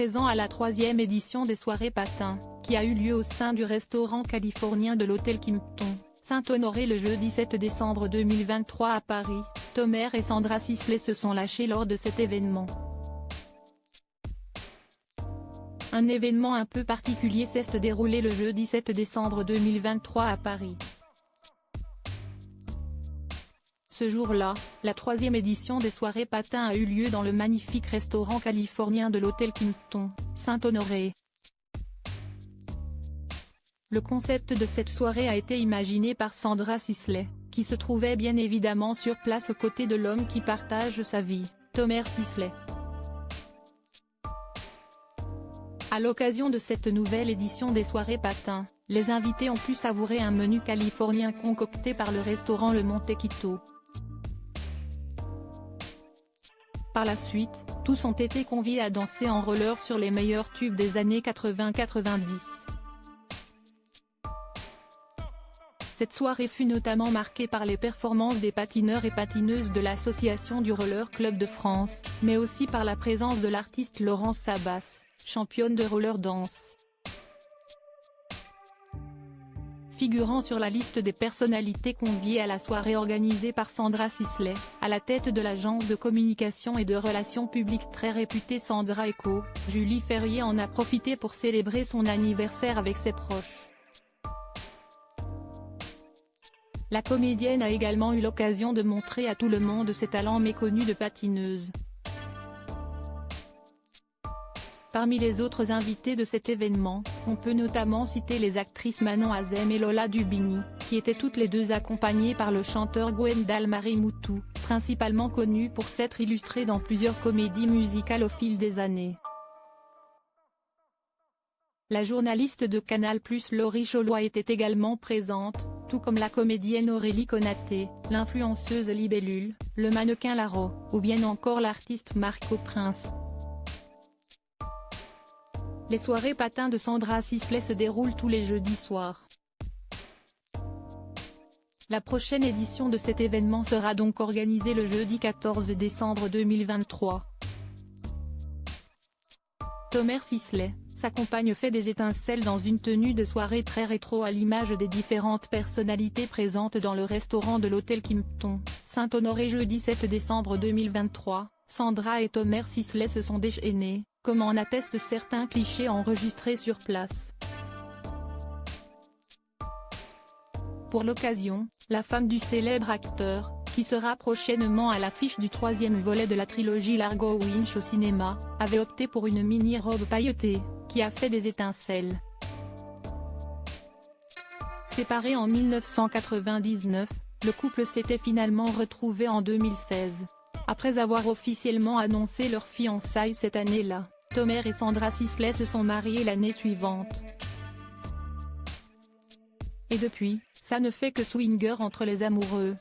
présent à la 3e édition des soirées patins, qui a eu lieu au sein du restaurant californien de l'hôtel Kimpton, Saint-Honoré le jeudi 7 décembre 2023 à Paris. Thomer et Sandra Sisley se sont lâchés lors de cet événement. Un événement un peu particulier s'est déroulé le jeudi 7 décembre 2023 à Paris. Ce jour-là, la 3e édition des soirées patins a eu lieu dans le magnifique restaurant californien de l'hôtel Kimpton, Saint-Honoré. Le concept de cette soirée a été imaginé par Sandra Sisley, qui se trouvait bien évidemment sur place aux côtés de l'homme qui partage sa vie, Thomer Sisley. À l'occasion de cette nouvelle édition des soirées patins, les invités ont pu savourer un menu californien concocté par le restaurant Le Montequito. Par la suite, tous ont été conviés à danser en roller sur les meilleurs tubes des années 80-90. Cette soirée fut notamment marquée par les performances des patineurs et patineuses de l'Association du Roller Club de France, mais aussi par la présence de l'artiste Laurence Sabas, championne de roller dance. Figurant sur la liste des personnalités conviées à la soirée organisée par Sandra Sisley, à la tête de l'agence de communication et de relations publiques très réputée Sandra Eco, Julie Ferrier en a profité pour célébrer son anniversaire avec ses proches. La comédienne a également eu l'occasion de montrer à tout le monde ses talents méconnus de patineuse. Parmi les autres invités de cet événement, on peut notamment citer les actrices Manon Azem et Lola Dubini, qui étaient toutes les deux accompagnées par le chanteur Gwendal Marimutu, principalement connu pour s'être illustré dans plusieurs comédies musicales au fil des années. La journaliste de Canal+ Laurie Cholois était également présente, tout comme la comédienne Aurélie Konaté, l'influenceuse Libellule, le mannequin Laro, ou bien encore l'artiste Marco Prince. Les soirées patins de Sandra Sisley se déroulent tous les jeudis soirs. La prochaine édition de cet événement sera donc organisée le jeudi 14 décembre 2023. Thomer Sisley, sa compagne fait des étincelles dans une tenue de soirée très rétro à l'image des différentes personnalités présentes dans le restaurant de l'hôtel Kimpton, Saint-Honoré jeudi 7 décembre 2023. Sandra et Thomer Sisley se sont déchaînés, comme en attestent certains clichés enregistrés sur place. Pour l'occasion, la femme du célèbre acteur, qui sera prochainement à l'affiche du 3e volet de la trilogie Largo Winch au cinéma, avait opté pour une mini-robe pailletée, qui a fait des étincelles. Séparé en 1999, le couple s'était finalement retrouvé en 2016. Après avoir officiellement annoncé leur fiançailles cette année-là, Thomer et Sandra Sisley se sont mariés l'année suivante. Et depuis, ça ne fait que swinger entre les amoureux.